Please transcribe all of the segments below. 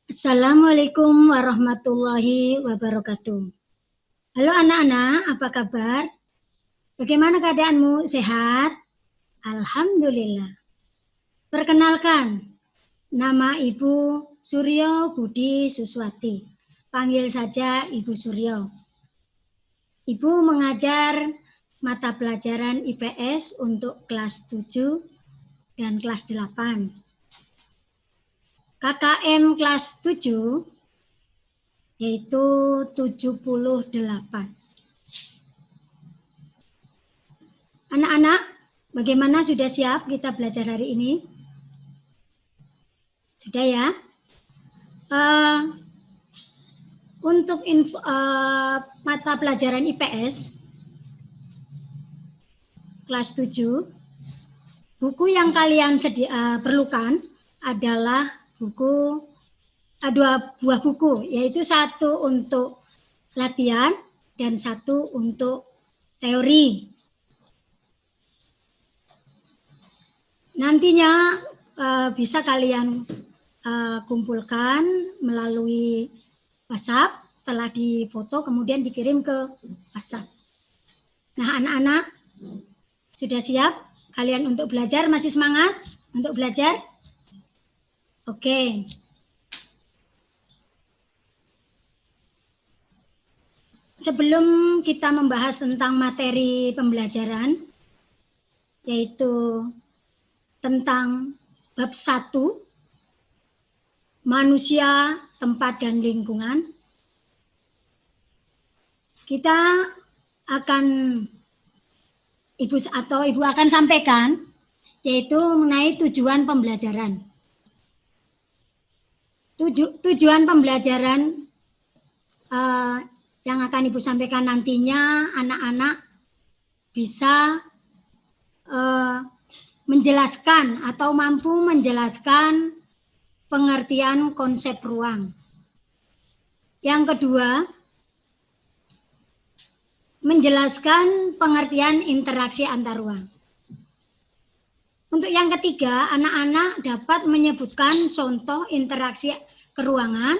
Assalamualaikum warahmatullahi wabarakatuh. Halo anak-anak, apa kabar? Bagaimana keadaanmu? Sehat? Alhamdulillah. Perkenalkan, nama Ibu Suryo Budi Suswati. Panggil saja Ibu Suryo. Ibu mengajar mata pelajaran IPS untuk kelas 7 dan kelas 8. KKM kelas 7 yaitu 78. Anak-anak, bagaimana, sudah siap kita belajar hari ini? Sudah ya? Untuk mata pelajaran IPS kelas 7, buku yang kalian perlukan adalah dua buah buku, yaitu satu untuk latihan dan satu untuk teori. Nantinya bisa kalian kumpulkan melalui WhatsApp, setelah difoto kemudian dikirim ke WhatsApp. Nah, anak-anak sudah siap kalian untuk belajar? Masih semangat untuk belajar? Oke. Sebelum kita membahas tentang materi pembelajaran, yaitu tentang bab 1, manusia, tempat, dan lingkungan, kita akan, Ibu akan sampaikan, yaitu mengenai tujuan pembelajaran. Tujuan pembelajaran yang akan Ibu sampaikan nantinya, anak-anak bisa menjelaskan atau mampu menjelaskan pengertian konsep ruang. Yang kedua, menjelaskan pengertian interaksi antar ruang. Untuk yang ketiga, anak-anak dapat menyebutkan contoh interaksi keruangan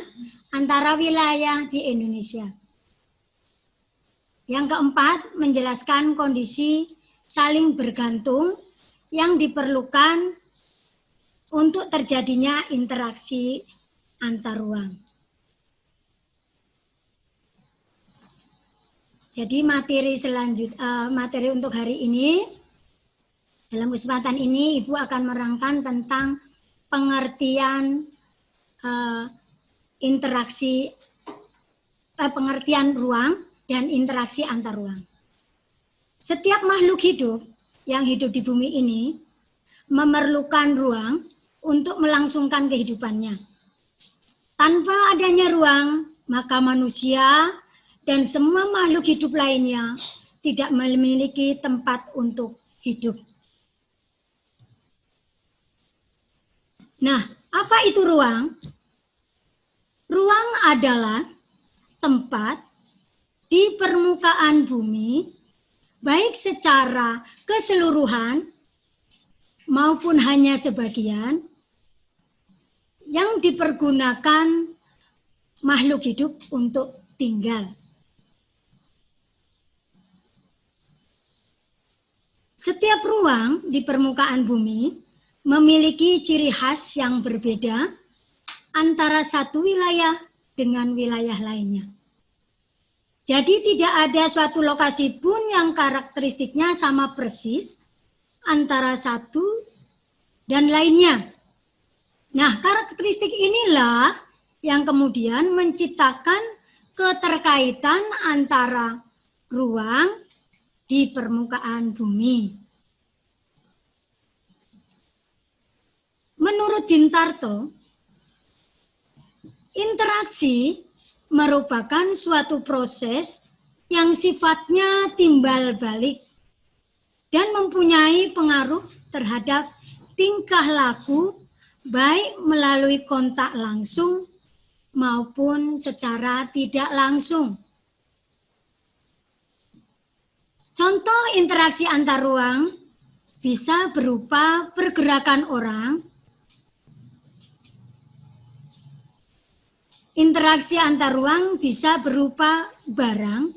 antara wilayah di Indonesia. Yang keempat, menjelaskan kondisi saling bergantung yang diperlukan untuk terjadinya interaksi antar ruang. Jadi materi untuk hari ini, dalam kesempatan ini Ibu akan merangkan tentang pengertian pengertian ruang dan interaksi antar ruang. Setiap makhluk hidup yang hidup di bumi ini memerlukan ruang untuk melangsungkan kehidupannya. Tanpa adanya ruang, maka manusia dan semua makhluk hidup lainnya tidak memiliki tempat untuk hidup. Nah, apa itu ruang? Ruang adalah tempat di permukaan bumi, baik secara keseluruhan maupun hanya sebagian, yang dipergunakan makhluk hidup untuk tinggal. Setiap ruang di permukaan bumi memiliki ciri khas yang berbeda antara satu wilayah dengan wilayah lainnya. Jadi tidak ada suatu lokasi pun yang karakteristiknya sama persis antara satu dan lainnya. Nah, karakteristik inilah yang kemudian menciptakan keterkaitan antara ruang di permukaan bumi. Menurut Bintarto, interaksi merupakan suatu proses yang sifatnya timbal balik dan mempunyai pengaruh terhadap tingkah laku baik melalui kontak langsung maupun secara tidak langsung. Contoh interaksi antar ruang bisa berupa pergerakan orang, Interaksi antar ruang bisa berupa barang,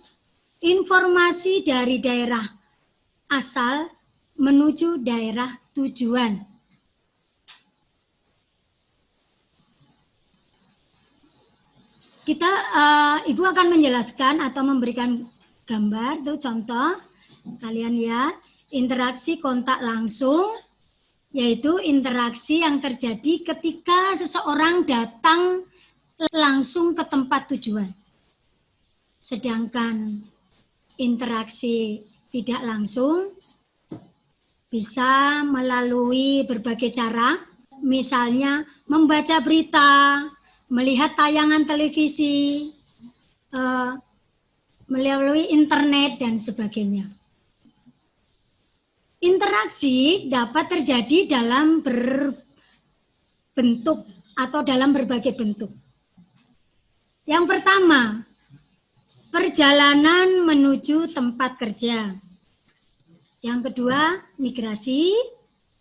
informasi dari daerah asal menuju daerah tujuan. Ibu akan menjelaskan atau memberikan gambar, tuh contoh, kalian lihat, interaksi kontak langsung, yaitu interaksi yang terjadi ketika seseorang datang langsung ke tempat tujuan. Sedangkan interaksi tidak langsung bisa melalui berbagai cara, misalnya membaca berita, melihat tayangan televisi, melalui internet, dan sebagainya. Interaksi dapat terjadi dalam berbentuk atau dalam berbagai bentuk. Yang pertama, perjalanan menuju tempat kerja. Yang kedua, migrasi.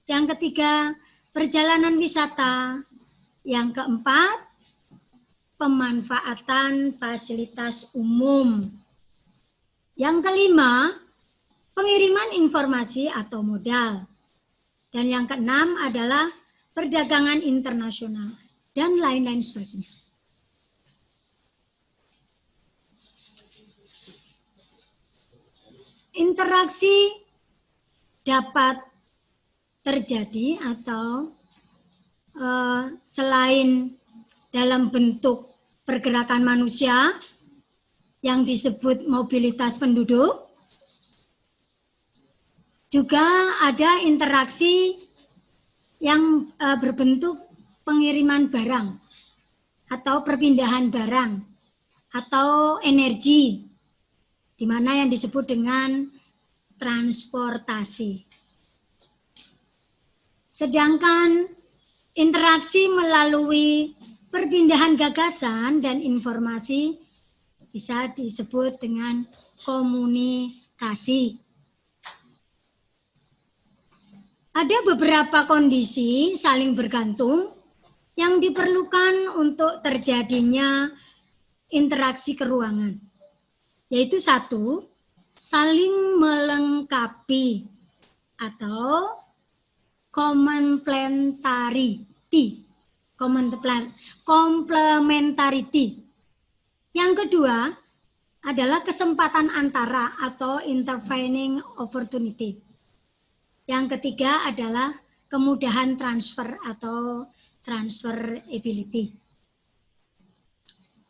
Yang ketiga, perjalanan wisata. Yang keempat, pemanfaatan fasilitas umum. Yang kelima, pengiriman informasi atau modal. Dan yang keenam adalah perdagangan internasional dan lain-lain sebagainya. Interaksi dapat terjadi atau selain dalam bentuk pergerakan manusia yang disebut mobilitas penduduk, juga ada interaksi yang berbentuk pengiriman barang atau perpindahan barang atau energi, di mana yang disebut dengan transportasi. Sedangkan interaksi melalui perpindahan gagasan dan informasi bisa disebut dengan komunikasi. Ada beberapa kondisi saling bergantung yang diperlukan untuk terjadinya interaksi keruangan, yaitu satu, saling melengkapi atau complementarity. Yang kedua adalah kesempatan antara atau intervening opportunity. Yang ketiga adalah kemudahan transfer atau transferability.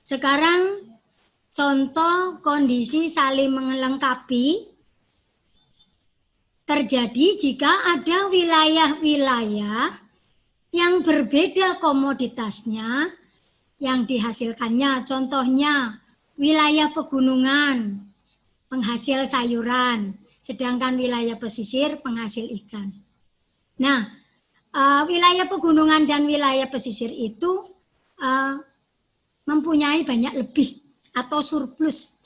Sekarang contoh kondisi saling melengkapi terjadi jika ada wilayah-wilayah yang berbeda komoditasnya yang dihasilkannya. Contohnya wilayah pegunungan, penghasil sayuran, sedangkan wilayah pesisir penghasil ikan. Nah, wilayah pegunungan dan wilayah pesisir itu mempunyai banyak lebih atau surplus.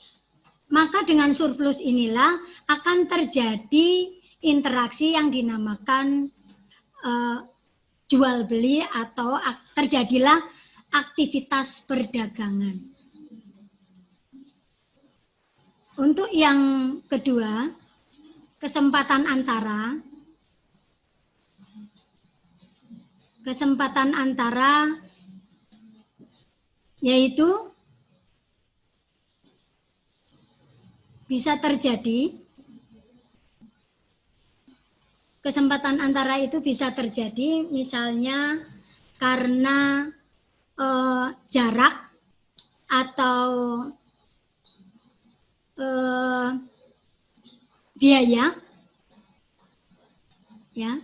Maka dengan surplus inilah akan terjadi interaksi yang dinamakan jual beli atau terjadilah aktivitas perdagangan. Untuk yang kedua, kesempatan antara yaitu bisa terjadi, kesempatan antara itu bisa terjadi misalnya karena jarak atau biaya, ya.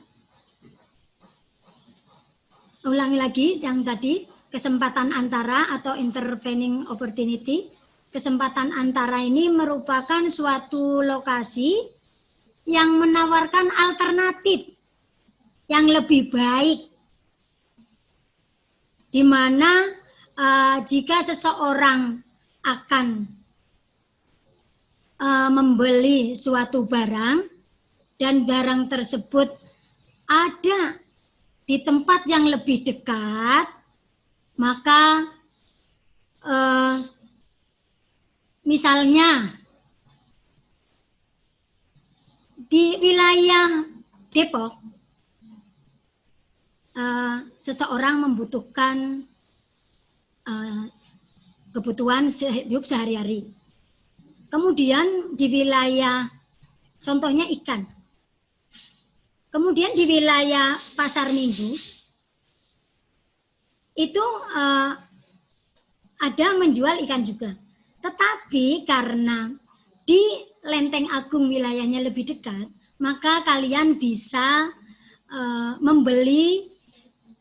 Ulangi lagi yang tadi, kesempatan antara atau intervening opportunity. Kesempatan antara ini merupakan suatu lokasi yang menawarkan alternatif yang lebih baik, di mana jika seseorang akan membeli suatu barang dan barang tersebut ada di tempat yang lebih dekat, maka Misalnya di wilayah Depok, seseorang membutuhkan kebutuhan hidup sehari-hari. Kemudian di wilayah, contohnya ikan. Kemudian di wilayah Pasar Minggu, itu ada menjual ikan juga. Tetapi karena di Lenteng Agung wilayahnya lebih dekat, maka kalian bisa membeli,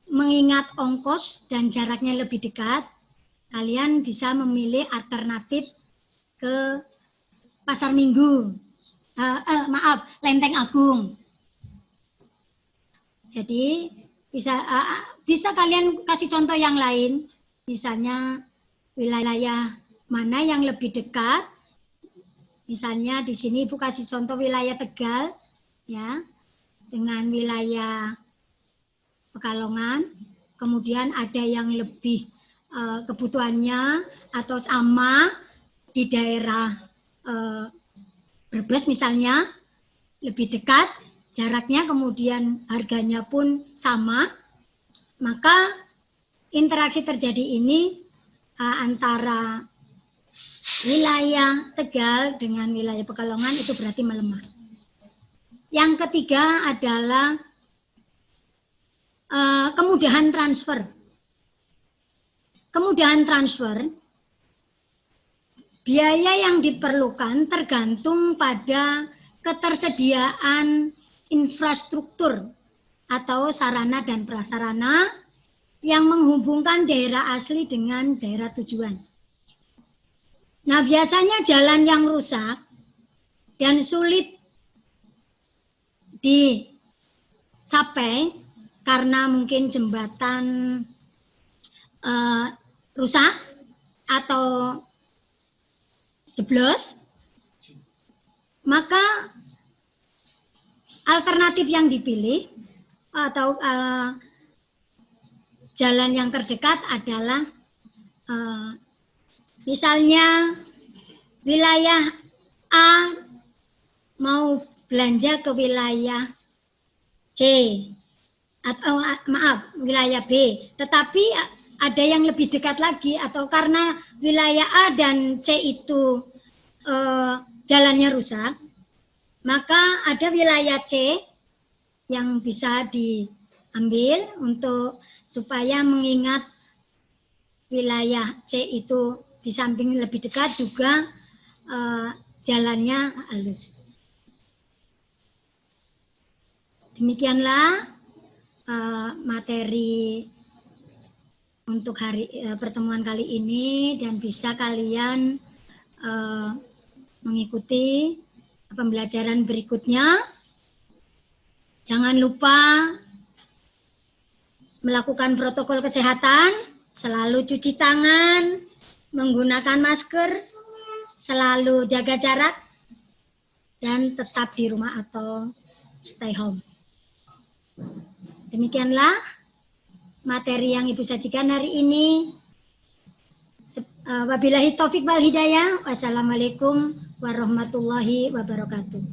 mengingat ongkos dan jaraknya lebih dekat, kalian bisa memilih alternatif ke Pasar Minggu, Lenteng Agung. Jadi bisa kalian kasih contoh yang lain, misalnya wilayah mana yang lebih dekat. Misalnya di sini Ibu kasih contoh wilayah Tegal, ya, dengan wilayah Pekalongan. Kemudian ada yang lebih kebutuhannya atau sama di daerah Brebes misalnya, lebih dekat jaraknya, kemudian harganya pun sama, maka interaksi terjadi ini antara wilayah Tegal dengan wilayah Pekalongan itu berarti melemah. Yang ketiga adalah kemudahan transfer. Kemudahan transfer, biaya yang diperlukan tergantung pada ketersediaan infrastruktur atau sarana dan prasarana yang menghubungkan daerah asli dengan daerah tujuan. Nah, biasanya jalan yang rusak dan sulit dicapai karena mungkin jembatan rusak atau jeblos, maka alternatif yang dipilih atau jalan yang terdekat adalah misalnya wilayah A mau belanja ke wilayah C atau wilayah B, tetapi ada yang lebih dekat lagi, atau karena wilayah A dan C itu jalannya rusak, maka ada wilayah C yang bisa diambil untuk supaya mengingat wilayah C itu di samping lebih dekat juga jalannya halus. Demikianlah materi untuk pertemuan kali ini, dan bisa kalian mengikuti pembelajaran berikutnya. Jangan lupa melakukan protokol kesehatan, selalu cuci tangan, menggunakan masker, selalu jaga jarak, dan tetap di rumah atau stay home. Demikianlah materi yang Ibu sajikan hari ini. Wabillahi taufik wal hidayah. Wassalamualaikum warahmatullahi wabarakatuh.